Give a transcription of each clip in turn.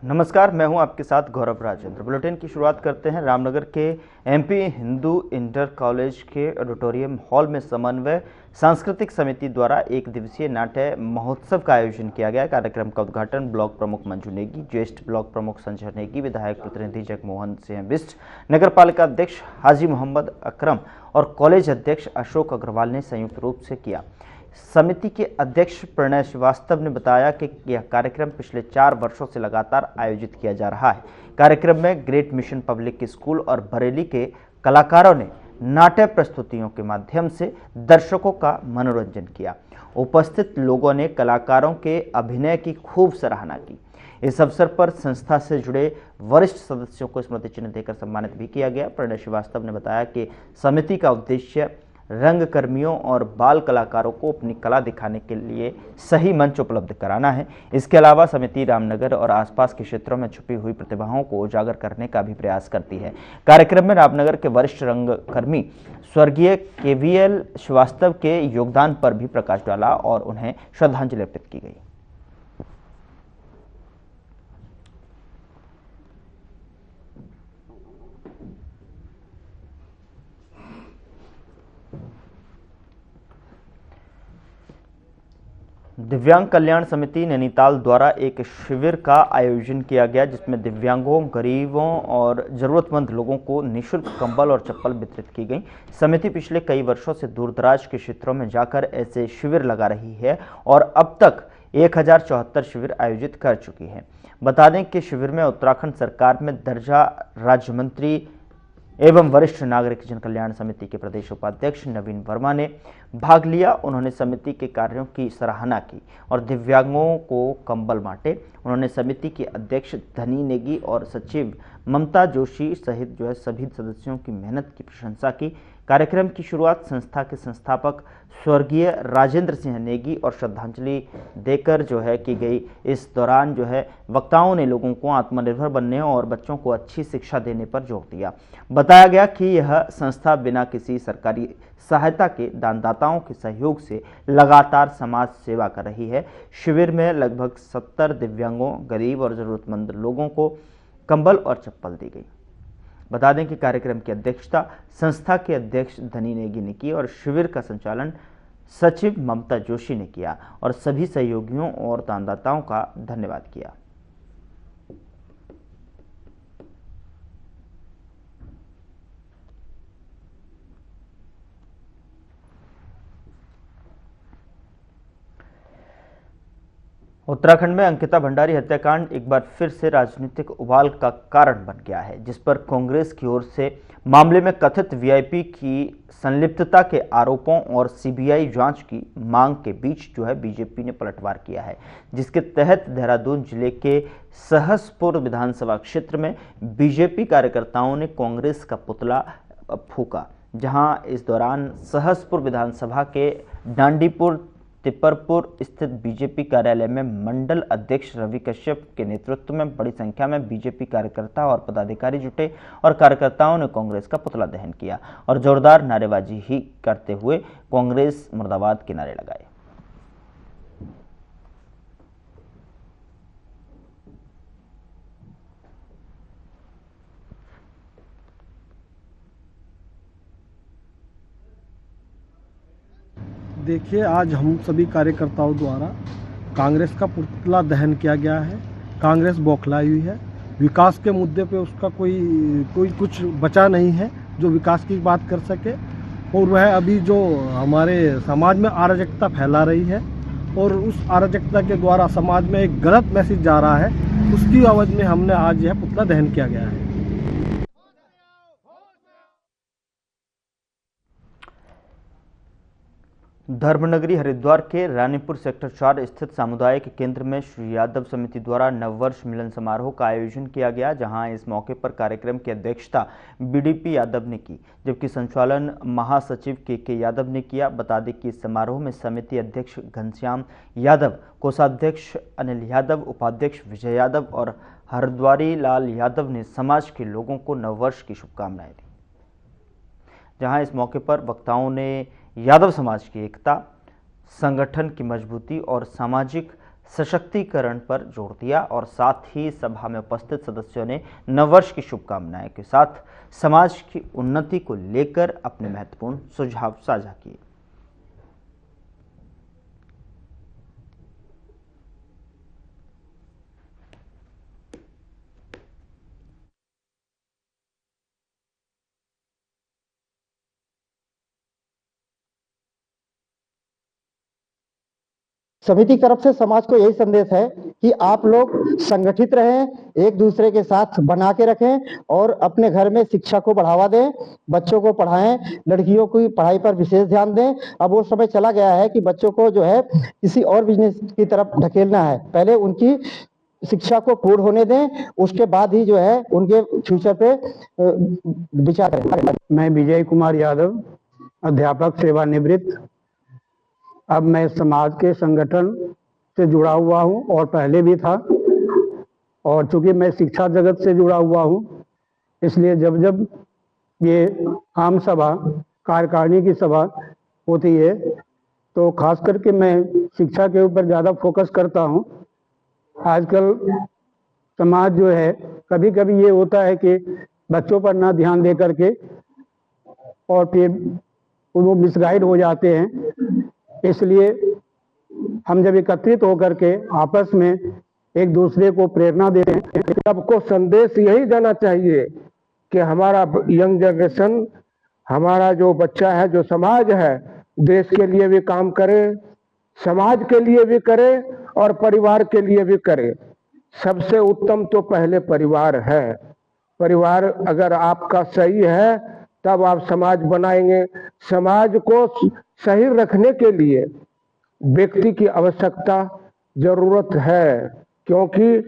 नमस्कार, मैं हूं आपके साथ गौरव राजेंद्र। बुलेटिन की शुरुआत करते हैं। रामनगर के एमपी हिंदू इंटर कॉलेज के ऑडिटोरियम हॉल में समन्वय सांस्कृतिक समिति द्वारा एक दिवसीय नाट्य महोत्सव का आयोजन किया गया। कार्यक्रम का उद्घाटन ब्लॉक प्रमुख मंजू नेगी, ज्येष्ठ ब्लॉक प्रमुख संजय नेगी, विधायक प्रतिनिधि जगमोहन सिंह बिष्ट, नगर पालिका अध्यक्ष हाजी मोहम्मद अकरम और कॉलेज अध्यक्ष अशोक अग्रवाल ने संयुक्त रूप से किया। समिति के अध्यक्ष प्रणय श्रीवास्तव ने बताया कि यह कार्यक्रम पिछले 4 वर्षों से लगातार आयोजित किया जा रहा है। कार्यक्रम में ग्रेट मिशन पब्लिक स्कूल और बरेली के कलाकारों ने नाट्य प्रस्तुतियों के माध्यम से दर्शकों का मनोरंजन किया। उपस्थित लोगों ने कलाकारों के अभिनय की खूब सराहना की। इस अवसर पर संस्था से जुड़े वरिष्ठ सदस्यों को स्मृति चिन्ह देकर सम्मानित भी किया गया। प्रणय श्रीवास्तव ने बताया कि समिति का उद्देश्य रंगकर्मियों और बाल कलाकारों को अपनी कला दिखाने के लिए सही मंच उपलब्ध कराना है। इसके अलावा समिति रामनगर और आसपास के क्षेत्रों में छुपी हुई प्रतिभाओं को उजागर करने का भी प्रयास करती है। कार्यक्रम में रामनगर के वरिष्ठ रंगकर्मी स्वर्गीय केवीएल श्रीवास्तव के योगदान पर भी प्रकाश डाला और उन्हें श्रद्धांजलि अर्पित की गई। दिव्यांग कल्याण समिति नैनीताल द्वारा एक शिविर का आयोजन किया गया, जिसमें दिव्यांगों, गरीबों और जरूरतमंद लोगों को निःशुल्क कंबल और चप्पल वितरित की गई। समिति पिछले कई वर्षों से दूरदराज के क्षेत्रों में जाकर ऐसे शिविर लगा रही है और अब तक 1074 शिविर आयोजित कर चुकी है। बता दें कि शिविर में उत्तराखंड सरकार में दर्जा राज्य मंत्री एवं वरिष्ठ नागरिक जन कल्याण समिति के प्रदेश उपाध्यक्ष नवीन वर्मा ने भाग लिया। उन्होंने समिति के कार्यों की सराहना की और दिव्यांगों को कंबल बांटे। उन्होंने समिति के अध्यक्ष धनी नेगी और सचिव ममता जोशी सहित सभी सदस्यों की मेहनत की प्रशंसा की। कार्यक्रम की शुरुआत संस्था के संस्थापक स्वर्गीय राजेंद्र सिंह नेगी और श्रद्धांजलि देकर की गई। इस दौरान वक्ताओं ने लोगों को आत्मनिर्भर बनने और बच्चों को अच्छी शिक्षा देने पर जोर दिया। बताया गया कि यह संस्था बिना किसी सरकारी सहायता के दानदाताओं के सहयोग से लगातार समाज सेवा कर रही है। शिविर में लगभग 70 दिव्यांगों, गरीब और जरूरतमंद लोगों को कंबल और चप्पल दी गई। बता दें कि कार्यक्रम की अध्यक्षता संस्था के अध्यक्ष धनी नेगी ने की और शिविर का संचालन सचिव ममता जोशी ने किया और सभी सहयोगियों और दानदाताओं का धन्यवाद किया। उत्तराखंड में अंकिता भंडारी हत्याकांड एक बार फिर से राजनीतिक उबाल का कारण बन गया है, जिस पर कांग्रेस की ओर से मामले में कथित वीआईपी की संलिप्तता के आरोपों और सीबीआई जांच की मांग के बीच बीजेपी ने पलटवार किया है, जिसके तहत देहरादून जिले के सहसपुर विधानसभा क्षेत्र में बीजेपी कार्यकर्ताओं ने कांग्रेस का पुतला फूंका। जहां इस दौरान सहसपुर विधानसभा के डांडीपुर तिप्परपुर स्थित बीजेपी कार्यालय में मंडल अध्यक्ष रवि कश्यप के नेतृत्व में बड़ी संख्या में बीजेपी कार्यकर्ता और पदाधिकारी जुटे और कार्यकर्ताओं ने कांग्रेस का पुतला दहन किया और जोरदार नारेबाजी ही करते हुए कांग्रेस मुर्दाबाद के नारे लगाए। देखिए, आज हम सभी कार्यकर्ताओं द्वारा कांग्रेस का पुतला दहन किया गया है। कांग्रेस बौखलाई हुई है। विकास के मुद्दे पे उसका कोई कुछ बचा नहीं है जो विकास की बात कर सके, और वह अभी जो हमारे समाज में अराजकता फैला रही है और उस अराजकता के द्वारा समाज में एक गलत मैसेज जा रहा है, उसकी अवधि में हमने आज यह पुतला दहन किया गया है। धर्मनगरी हरिद्वार के रानीपुर सेक्टर 4 स्थित सामुदायिक केंद्र में श्री यादव समिति द्वारा नववर्ष मिलन समारोह का आयोजन किया गया, जहां इस मौके पर कार्यक्रम की अध्यक्षता बीडीपी यादव ने की, जबकि संचालन महासचिव के यादव ने किया। बता दें कि इस समारोह में समिति अध्यक्ष घनश्याम यादव, कोषाध्यक्ष अनिल यादव, उपाध्यक्ष विजय यादव और हरद्वारी लाल यादव ने समाज के लोगों को नववर्ष की शुभकामनाएं दी। जहां इस मौके पर वक्ताओं ने यादव समाज की एकता, संगठन की मजबूती और सामाजिक सशक्तिकरण पर जोर दिया और साथ ही सभा में उपस्थित सदस्यों ने नववर्ष की शुभकामनाएं के साथ समाज की उन्नति को लेकर अपने महत्वपूर्ण सुझाव साझा किए। समिति की तरफ से समाज को यही संदेश है कि आप लोग संगठित रहें, एक दूसरे के साथ बना के रखें और अपने घर में शिक्षा को बढ़ावा दें, बच्चों को पढ़ाएं, लड़कियों की पढ़ाई पर विशेष ध्यान दें। अब वो समय चला गया है कि बच्चों को जो है किसी और बिजनेस की तरफ ढकेलना है। पहले उनकी शिक्षा को पूर्ण होने दें, उसके बाद ही जो है उनके फ्यूचर पे विचार करें। मैं विजय कुमार यादव, अध्यापक सेवानिवृत्त। अब मैं समाज के संगठन से जुड़ा हुआ हूं और पहले भी था, और चूंकि मैं शिक्षा जगत से जुड़ा हुआ हूं, इसलिए जब जब ये आम सभा, कार्यकारिणी की सभा होती है तो खास करके मैं शिक्षा के ऊपर ज़्यादा फोकस करता हूं। आजकल समाज जो है, कभी कभी ये होता है कि बच्चों पर ना ध्यान दे करके और फिर वो मिसगाइड हो जाते हैं। इसलिए हम जब एकत्रित होकर के आपस में एक दूसरे को प्रेरणा देते हैं, सबको संदेश यही देना चाहिए कि हमारा यंग जनरेशन, हमारा जो बच्चा है, जो समाज है, देश के लिए भी काम करे, समाज के लिए भी करे और परिवार के लिए भी करे। सबसे उत्तम तो पहले परिवार है। परिवार अगर आपका सही है तब आप समाज बनाएंगे। समाज को सही रखने के लिए व्यक्ति की आवश्यकता जरूरत है, क्योंकि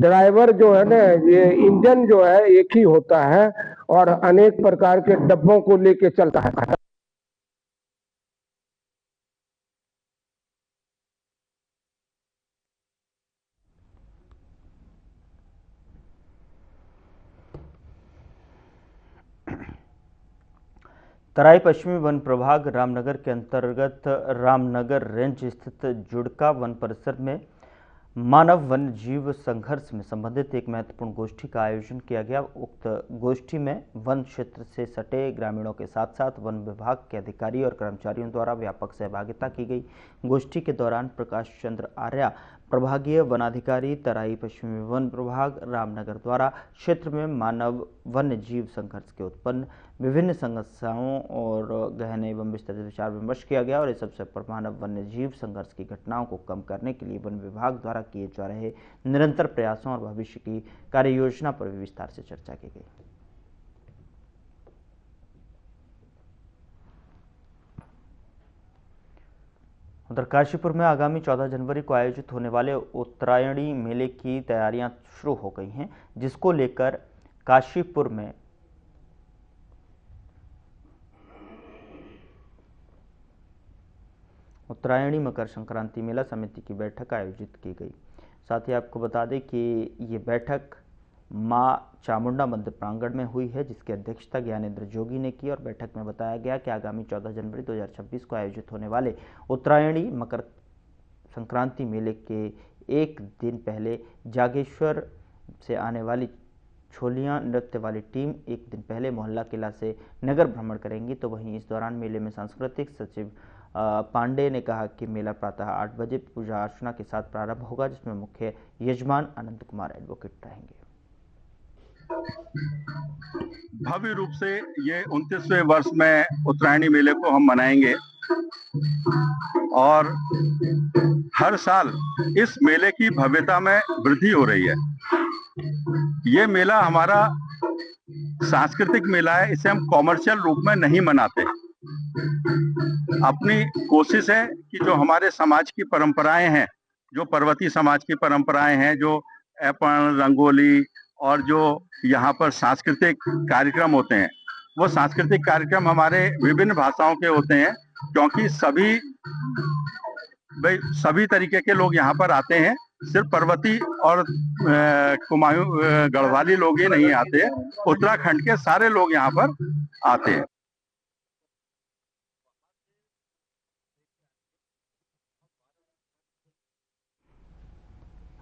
ड्राइवर जो है ना, ये इंजन जो है एक ही होता है और अनेक प्रकार के डब्बों को लेके चलता है। तराई पश्चिमी वन प्रभाग रामनगर के अंतर्गत रामनगर रेंज स्थित जुड़का वन परिसर में मानव वन्य जीव संघर्ष में संबंधित एक महत्वपूर्ण गोष्ठी का आयोजन किया गया। उक्त गोष्ठी में वन क्षेत्र से सटे ग्रामीणों के साथ साथ वन विभाग के अधिकारी और कर्मचारियों द्वारा व्यापक सहभागिता की गई। गोष्ठी के दौरान प्रकाश चंद्र आर्या, प्रभागीय वनाधिकारी तराई पश्चिमी वन प्रभाग रामनगर द्वारा क्षेत्र में मानव वन्य जीव संघर्ष के उत्पन्न विभिन्न समस्याओं और गहन एवं विस्तृत विचार विमर्श किया गया और इस अवसर पर मानव वन्य जीव संघर्ष की घटनाओं को कम करने के लिए वन विभाग द्वारा किए जा रहे निरंतर प्रयासों और भविष्य की कार्य योजना पर भी विस्तार से चर्चा की गई। उधर काशीपुर में आगामी 14 जनवरी को आयोजित होने वाले उत्तरायणी मेले की तैयारियां शुरू हो गई हैं, जिसको लेकर काशीपुर में उत्तरायणी मकर संक्रांति मेला समिति की बैठक आयोजित की गई। साथ ही आपको बता दें कि ये बैठक मां चामुंडा मंदिर प्रांगण में हुई है, जिसकी अध्यक्षता ज्ञानेंद्र जोगी ने की और बैठक में बताया गया कि आगामी 14 जनवरी 2026 को आयोजित होने वाले उत्तरायणी मकर संक्रांति मेले के एक दिन पहले जागेश्वर से आने वाली छोलियां नृत्य वाली टीम एक दिन पहले मोहल्ला किला से नगर भ्रमण करेंगी। तो वहीं इस दौरान मेले में सांस्कृतिक सचिव पांडे ने कहा कि मेला प्रातः 8 बजे पूजा अर्चना के साथ प्रारंभ होगा, जिसमें मुख्य यजमान अनंत कुमार एडवोकेट रहेंगे। भव्य रूप से ये 29वें वर्ष में उत्तरायणी मेले को हम मनाएंगे और हर साल इस मेले की भव्यता में वृद्धि हो रही है। ये मेला हमारा सांस्कृतिक मेला है, इसे हम कॉमर्शियल रूप में नहीं मनाते। अपनी कोशिश है कि जो हमारे समाज की परंपराएं हैं, जो पर्वतीय समाज की परंपराएं हैं, जो ऐपण, रंगोली और जो यहाँ पर सांस्कृतिक कार्यक्रम होते हैं, वो सांस्कृतिक कार्यक्रम हमारे विभिन्न भाषाओं के होते हैं, क्योंकि सभी तरीके के लोग यहाँ पर आते हैं। सिर्फ पर्वती और कुमायूं गढ़वाली लोग ही नहीं आते, उत्तराखंड के सारे लोग यहाँ पर आते हैं।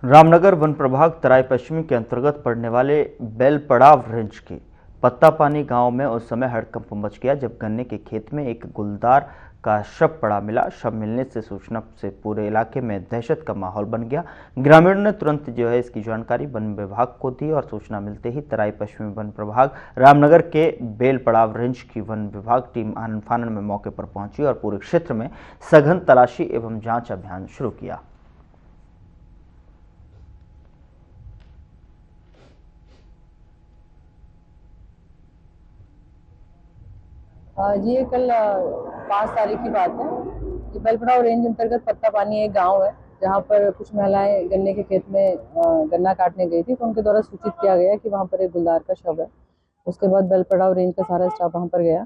रामनगर वन प्रभाग तराई पश्चिमी के अंतर्गत पड़ने वाले बेलपड़ाव रेंज के पत्तापानी गांव में उस समय हड़कंप मच गया जब गन्ने के खेत में एक गुलदार का शव पड़ा मिला। शव मिलने से सूचना से पूरे इलाके में दहशत का माहौल बन गया। ग्रामीणों ने तुरंत इसकी जानकारी वन विभाग को दी और सूचना मिलते ही तराई पश्चिमी वन प्रभाग रामनगर के बेलपड़ाव रेंज की वन विभाग टीम आनन फानन में मौके पर पहुंची और पूरे क्षेत्र में सघन तलाशी एवं जांच अभियान शुरू किया। ये कल 5 तारीख की बात है। ये बेलपड़ाव रेंज अंतर्गत पत्तापानी एक गांव है जहां पर कुछ महिलाएं गन्ने के खेत में गन्ना काटने गई थी, तो उनके द्वारा सूचित किया गया कि वहां पर एक गुलदार का शव है। उसके बाद बेलपड़ाव रेंज का सारा स्टाफ वहां पर गया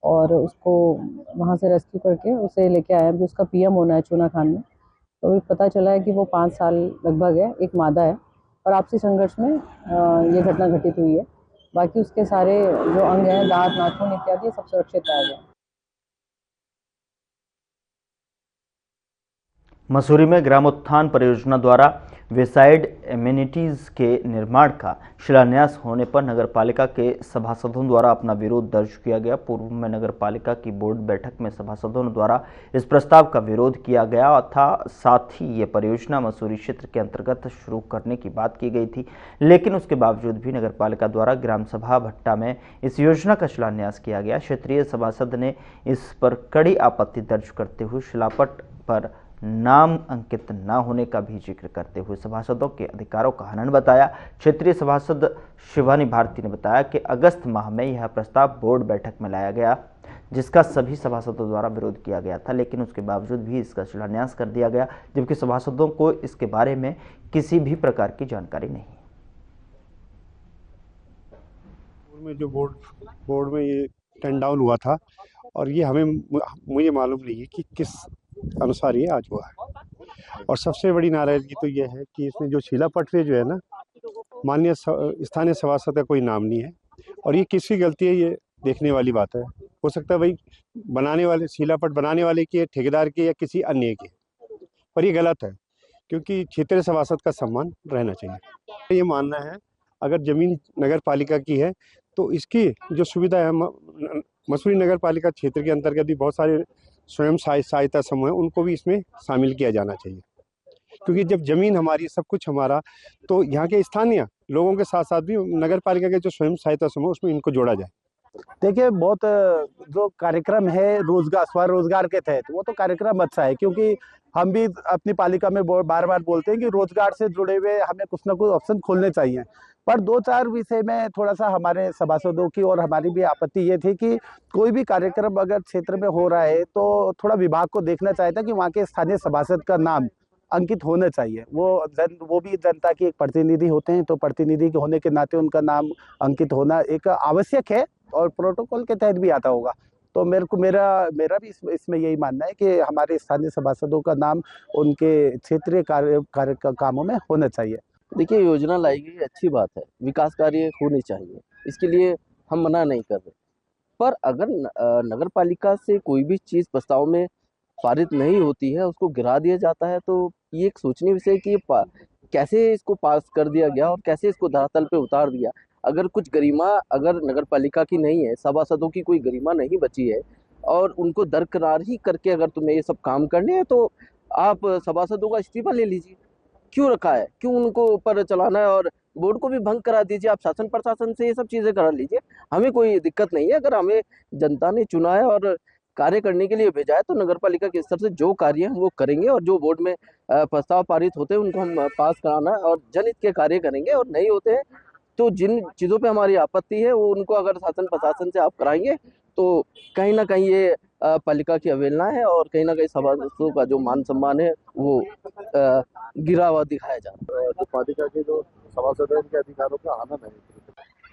और उसको वहां से रेस्क्यू करके उसे लेके आया। अभी उसका पीएम होना है चूना खान में। तो अभी पता चला है कि वो 5 साल लगभग है, एक मादा है और आपसी संघर्ष में ये घटना घटित हुई है। बाकी उसके सारे जो अंग हैं, दांत, नाखून इत्यादि सब सुरक्षित पाया गया। मसूरी में ग्रामोत्थान परियोजना द्वारा वेसाइड एमिनिटीज के निर्माण का शिलान्यास होने पर नगरपालिका के सभासदों द्वारा अपना विरोध दर्ज किया गया। पूर्व में नगरपालिका की बोर्ड बैठक में सभासदों द्वारा इस प्रस्ताव का विरोध किया गया था। साथ ही ये परियोजना मसूरी क्षेत्र के अंतर्गत शुरू करने की बात की गई थी, लेकिन उसके बावजूद भी नगरपालिका द्वारा ग्राम सभा भट्टा में इस योजना का शिलान्यास किया गया। क्षेत्रीय सभासद ने इस पर कड़ी आपत्ति दर्ज करते हुए शिलापट पर नाम अंकित न होने का भी जिक्र करते हुए सभासदों के अधिकारों का हनन बताया। क्षेत्रीय सभासद शिवानी भारती ने बताया कि अगस्त माह में यह प्रस्ताव बोर्ड बैठक में लाया गया, जिसका सभी सभासदों द्वारा विरोध किया गया था, लेकिन उसके बावजूद भी इसका शिलान्यास कर दिया गया, जबकि सभासदों को इसके बारे में किसी भी प्रकार की जानकारी नहीं। में जो बोर्ड में ये टर्न डाउन हुआ था और ये मुझे मालूम नहीं है कि किस अनुसार ये आज हुआ है। और सबसे बड़ी नाराजगी तो ये है कि इसमें जो शिलापट पे जो है ना, माननीय स्थानीय सभासद का कोई नाम नहीं है और ये किसकी गलती है, ये देखने वाली बात है। हो सकता है भाई बनाने वाले शिलापट बनाने वाले की है, ठेकेदार की या किसी अन्य की, पर ये गलत है क्योंकि क्षेत्रीय सभासद का सम्मान रहना चाहिए। ये मानना है अगर जमीन नगर पालिका की है तो इसकी जो सुविधा है, मसूरी नगर पालिका क्षेत्र के अंतर्गत भी बहुत सारे स्वयं सहायता समूह हैं, उनको भी इसमें शामिल किया जाना चाहिए, क्योंकि जब जमीन हमारी, सब कुछ हमारा, तो यहाँ के स्थानीय लोगों के साथ साथ भी नगर पालिका के जो स्वयं सहायता समूह उसमें इनको जोड़ा जाए। देखिए, बहुत जो कार्यक्रम है रोजगार स्वरोजगार के तहत, वो तो कार्यक्रम अच्छा है, क्योंकि हम भी अपनी पालिका में बार बार बोलते हैं कि रोजगार से जुड़े हुए हमें कुछ ना कुछ ऑप्शन खोलने चाहिए। पर 2-4 विषय में थोड़ा सा हमारे सभासदों की और हमारी भी आपत्ति ये थी कि कोई भी कार्यक्रम अगर क्षेत्र में हो रहा है तो थोड़ा विभाग को देखना चाहिए था कि वहाँ के स्थानीय सभासद का नाम अंकित होना चाहिए। वो भी जनता की एक प्रतिनिधि होते हैं, तो प्रतिनिधि के होने के नाते उनका नाम अंकित होना एक आवश्यक है और प्रोटोकॉल के तहत भी आता होगा। तो मेरा भी इसमें यही मानना है कि हमारे स्थानीय सभासदों का नाम उनके क्षेत्रीय कार्य कामों में होना चाहिए। देखिए, योजना लाई गई अच्छी बात है, विकास कार्य होने चाहिए, इसके लिए हम मना नहीं कर रहे। पर अगर नगर पालिका से कोई भी चीज़ प्रस्ताव में पारित नहीं होती है, उसको गिरा दिया जाता है, तो ये एक सोचनीय विषय कि कैसे इसको पास कर दिया गया और कैसे इसको धरातल पे उतार दिया। अगर कुछ गरिमा अगर नगर पालिका की नहीं है, सभासदों की कोई गरिमा नहीं बची है और उनको दरकिनार ही करके अगर तुम्हें ये सब काम करने हैं, तो आप सभासदों का इस्तीफा ले लीजिए। क्यों रखा है, क्यों उनको ऊपर चलाना है, और बोर्ड को भी भंग करा दीजिए। आप शासन प्रशासन से ये सब चीज़ें करा लीजिए, हमें कोई दिक्कत नहीं है। अगर हमें जनता ने चुना है और कार्य करने के लिए भेजा है, तो नगर पालिका के स्तर से जो कार्य हम वो करेंगे और जो बोर्ड में प्रस्ताव पारित होते हैं उनको हम पास कराना है और जनहित के कार्य करेंगे। और नहीं होते हैं तो जिन चीज़ों पे हमारी आपत्ति है वो उनको अगर शासन प्रशासन से आप कराएंगे, तो कहीं ना कहीं ये पालिका की अवहेलना है और कहीं ना कहीं सभासदों का जो मान सम्मान है वो गिरा हुआ दिखाया जा रहा है। जो पालिका के जो सभासद है उनके अधिकारों का हनन है।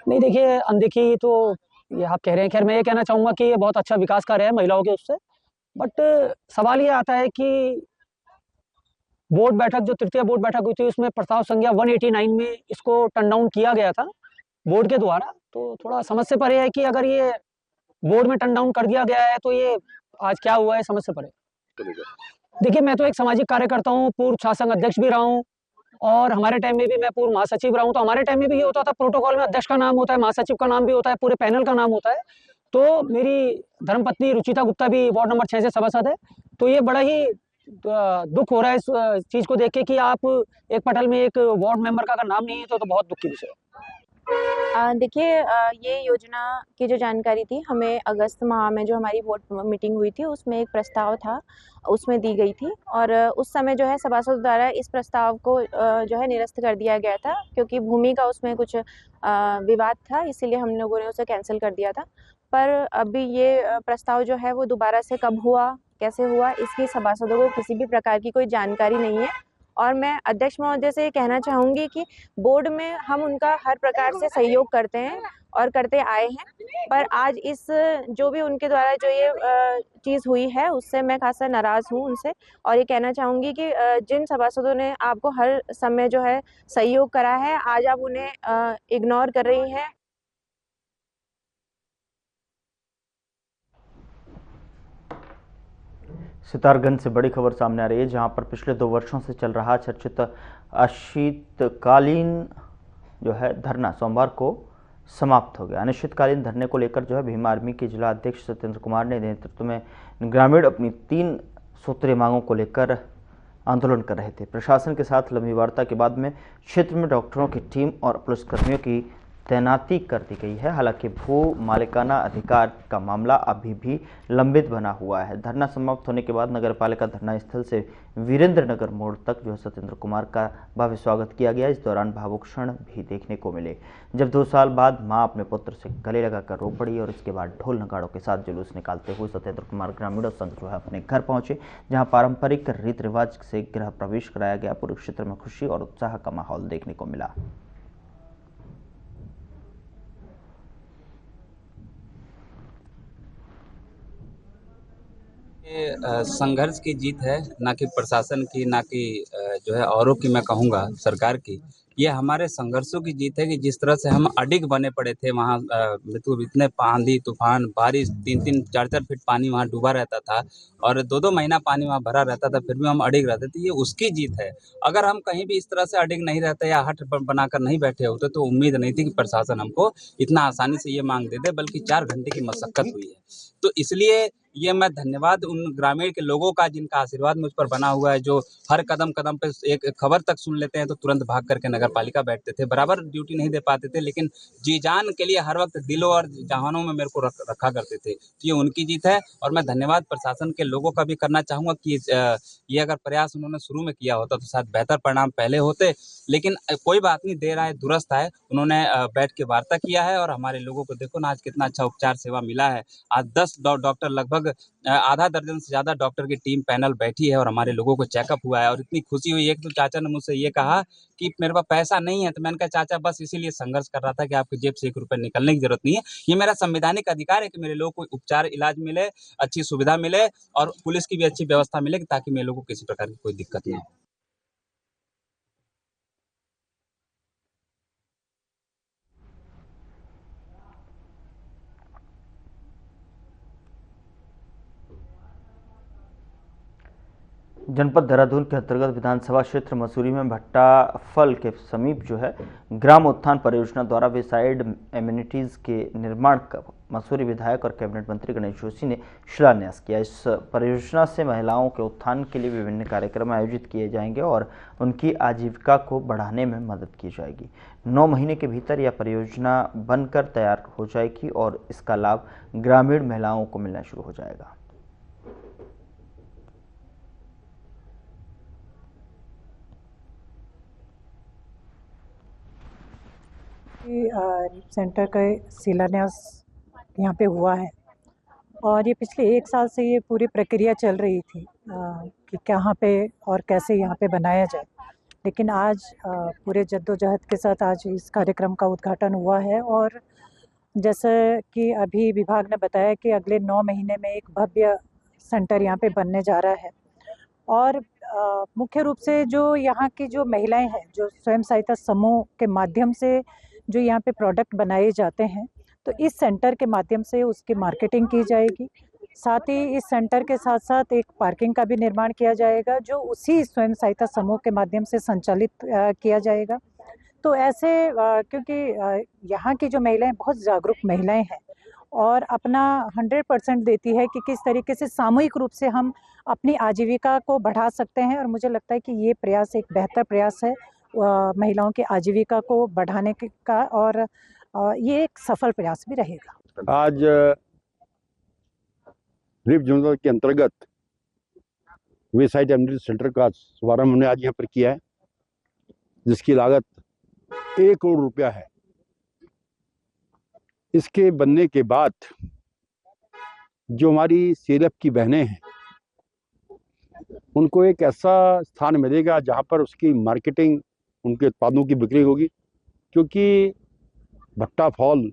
नहीं, देखिए, अनदेखी तो ये आप कह रहे हैं। खैर, मैं ये कहना चाहूँगा कि ये बहुत अच्छा विकास कार्य है महिलाओं के उससे, बट सवाल ये आता है कि बोर्ड बैठक, जो तृतीय बोर्ड बैठक हुई थी, उसमें प्रस्ताव संख्या 189 में इसको टर्न डाउन किया गया था बोर्ड के द्वारा। तो थोड़ा समझ से परे है कि अगर ये बोर्ड में टर्न डाउन कर दिया गया है तो ये आज क्या हुआ है, समझ से परे। देखिए, मैं तो एक सामाजिक कार्यकर्ता हूँ, पूर्व छात्र संघ अध्यक्ष भी रहा हूँ और हमारे टाइम में भी मैं पूर्व महासचिव रहा हूँ, तो हमारे टाइम में भी ये होता था, प्रोटोकॉल में अध्यक्ष का नाम होता है, महासचिव का नाम भी होता है, पूरे पैनल का नाम होता है। तो मेरी धर्मपत्नी रुचिता गुप्ता भी वार्ड नंबर 6 से सभासद है। तो ये बड़ा ही दुख हो रहा है इस चीज़ को देख के कि आप एक पटल में एक वार्ड मेंबर का अगर नाम नहीं है तो बहुत दुख की विषय है। देखिए, ये योजना की जो जानकारी थी हमें अगस्त माह में जो हमारी बोर्ड मीटिंग हुई थी उसमें एक प्रस्ताव था, उसमें दी गई थी और उस समय जो है सभासदों द्वारा इस प्रस्ताव को जो है निरस्त कर दिया गया था, क्योंकि भूमि का उसमें कुछ विवाद था, इसीलिए हम लोगों ने उसे कैंसिल कर दिया था। पर अभी ये प्रस्ताव जो है वो दोबारा से कब हुआ, कैसे हुआ, इसकी सभासदों को किसी भी प्रकार की कोई जानकारी नहीं है। और मैं अध्यक्ष महोदय से ये कहना चाहूँगी कि बोर्ड में हम उनका हर प्रकार से सहयोग करते हैं और करते आए हैं, पर आज इस जो भी उनके द्वारा जो ये चीज़ हुई है उससे मैं खासा नाराज़ हूँ उनसे, और ये कहना चाहूँगी कि जिन सभासदों ने आपको हर समय जो है सहयोग करा है, आज आप उन्हें इग्नोर कर रही हैं। सितारगंज से बड़ी खबर सामने आ रही है, जहां पर पिछले 2 वर्षों से चल रहा चर्चित अनिश्चितकालीन जो है धरना सोमवार को समाप्त हो गया। अनिश्चितकालीन धरने को लेकर जो है भीम आर्मी के जिला अध्यक्ष सत्येंद्र कुमार ने नेतृत्व में ग्रामीण अपनी 3 सूत्रीय मांगों को लेकर आंदोलन कर रहे थे। प्रशासन के साथ लंबी वार्ता के बाद में क्षेत्र में डॉक्टरों की टीम और पुलिसकर्मियों की तैनाती कर दी गई है। हालांकि भू मालिकाना अधिकार का मामला अभी भी लंबित बना हुआ है। धरना समाप्त होने के बाद नगरपालिका धरना स्थल से वीरेंद्र नगर मोड़ तक जो है सत्येंद्र कुमार का भव्य स्वागत किया गया। इस दौरान भावुक क्षण भी देखने को मिले, जब 2 साल बाद मां अपने पुत्र से गले लगाकर रो पड़ी और इसके बाद ढोल नगाड़ों के साथ जुलूस निकालते हुए सत्येंद्र कुमार ग्रामीणों संग जो है अपने घर पहुंचे, जहां पारंपरिक रीति रिवाज से गृह प्रवेश कराया गया। पूरे क्षेत्र में खुशी और उत्साह का माहौल देखने को मिला। संघर्ष की जीत है, ना कि प्रशासन की, ना कि जो है औरों की, मैं कहूँगा सरकार की। ये हमारे संघर्षों की जीत है कि जिस तरह से हम अडिग बने पड़े थे वहाँ, इतने आंधी तूफान बारिश, 3-3 4-4 फीट पानी वहाँ डूबा रहता था और 2-2 महीना पानी वहाँ भरा रहता था, फिर भी हम अडिग रहते थे। ये उसकी जीत है। अगर हम कहीं भी इस तरह से अडिग नहीं रहते या हट बनाकर नहीं बैठे होते तो उम्मीद नहीं थी कि प्रशासन हमको इतना आसानी से ये मांग दे दे, बल्कि 4 घंटे की मशक्कत हुई है। तो इसलिए ये मैं धन्यवाद उन ग्रामीण के लोगों का जिनका आशीर्वाद मुझ पर बना हुआ है, जो हर कदम कदम पे एक खबर तक सुन लेते हैं तो तुरंत भाग करके नगर पालिका बैठते थे। बराबर ड्यूटी नहीं दे पाते थे, लेकिन जी जान के लिए हर वक्त दिलों और जहानों में मेरे को रखा करते थे। तो ये उनकी जीत है और मैं धन्यवाद प्रशासन के लोगों का भी करना चाहूँगा कि ये अगर प्रयास उन्होंने शुरू में किया होता तो शायद बेहतर परिणाम पहले होते, लेकिन कोई बात नहीं, देर आए दुरुस्त आए। उन्होंने बैठ के वार्ता किया है और हमारे लोगों को देखो ना आज कितना अच्छा उपचार सेवा मिला है। आज 10 डॉक्टर, लगभग आधा दर्जन से ज़्यादा डॉक्टर की टीम पैनल बैठी है और हमारे लोगों को चेकअप हुआ है और इतनी खुशी हुई। एक तो चाचा ने मुझसे ये कहा कि मेरे पास पैसा नहीं है, तो मैंने कहा चाचा बस इसीलिए संघर्ष कर रहा था कि आपकी जेब से 1 रुपये निकलने की जरूरत नहीं है। ये मेरा संवैधानिक अधिकार है कि मेरे लोगों को उपचार इलाज मिले, अच्छी सुविधा मिले और पुलिस की भी अच्छी व्यवस्था मिले ताकि मेरे लोगों को किसी प्रकार की कोई दिक्कत ना हो। जनपद देहरादून के अंतर्गत विधानसभा क्षेत्र मसूरी में भट्टा फल के समीप जो है ग्राम उत्थान परियोजना द्वारा वे साइड एम्यूनिटीज़ के निर्माण का मसूरी विधायक और कैबिनेट मंत्री गणेश जोशी ने शिलान्यास किया। इस परियोजना से महिलाओं के उत्थान के लिए विभिन्न कार्यक्रम आयोजित किए जाएंगे और उनकी आजीविका को बढ़ाने में मदद की जाएगी। 9 महीने के भीतर यह परियोजना बनकर तैयार हो जाएगी और इसका लाभ ग्रामीण महिलाओं को मिलना शुरू हो जाएगा। सेंटर का शिलान्यास यहाँ पे हुआ है और ये पिछले 1 साल से ये पूरी प्रक्रिया चल रही थी कि कहाँ पे और कैसे यहाँ पे बनाया जाए, लेकिन आज पूरे जद्दोजहद के साथ आज इस कार्यक्रम का उद्घाटन हुआ है। और जैसे कि अभी विभाग ने बताया कि अगले 9 महीने में एक भव्य सेंटर यहाँ पे बनने जा रहा है और मुख्य रूप से जो यहाँ की जो महिलाएं हैं, जो स्वयं सहायता समूह के माध्यम से जो यहाँ पे प्रोडक्ट बनाए जाते हैं, तो इस सेंटर के माध्यम से उसकी मार्केटिंग की जाएगी साथ ही इस सेंटर के साथ साथ एक पार्किंग का भी निर्माण किया जाएगा जो उसी स्वयं सहायता समूह के माध्यम से संचालित किया जाएगा। तो ऐसे क्योंकि यहाँ की जो महिलाएं बहुत जागरूक महिलाएं हैं और अपना 100% देती है कि किस तरीके से सामूहिक रूप से हम अपनी आजीविका को बढ़ा सकते हैं, और मुझे लगता है कि ये प्रयास एक बेहतर प्रयास है महिलाओं की आजीविका को बढ़ाने का, और ये एक सफल प्रयास भी रहेगा। आज रिप जोन के अंतर्गत वेसाइड एमडी सेंटर का शुभारंभ हमने आज यहाँ पर किया है, जिसकी लागत 1 करोड़ रुपया है। इसके बनने के बाद जो हमारी सीएलएफ की बहनें हैं उनको एक ऐसा स्थान मिलेगा जहाँ पर उसकी मार्केटिंग, उनके उत्पादों की बिक्री होगी, क्योंकि भट्टा फॉल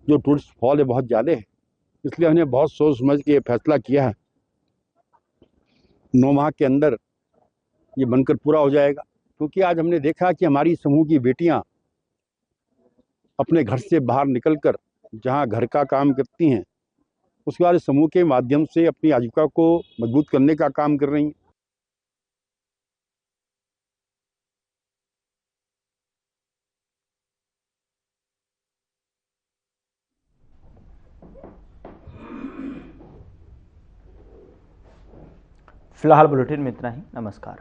जो टूरिस्ट फॉल है बहुत ज़्यादा है। इसलिए हमने बहुत सोच समझ के ये फैसला किया है 9 माह के अंदर ये बनकर पूरा हो जाएगा। क्योंकि आज हमने देखा कि हमारी समूह की बेटियां अपने घर से बाहर निकलकर जहां घर का काम करती हैं, उसके बाद समूह के माध्यम से अपनी आजीविका को मजबूत करने का काम कर रही हैं। फिलहाल बुलेटिन में इतना ही। नमस्कार।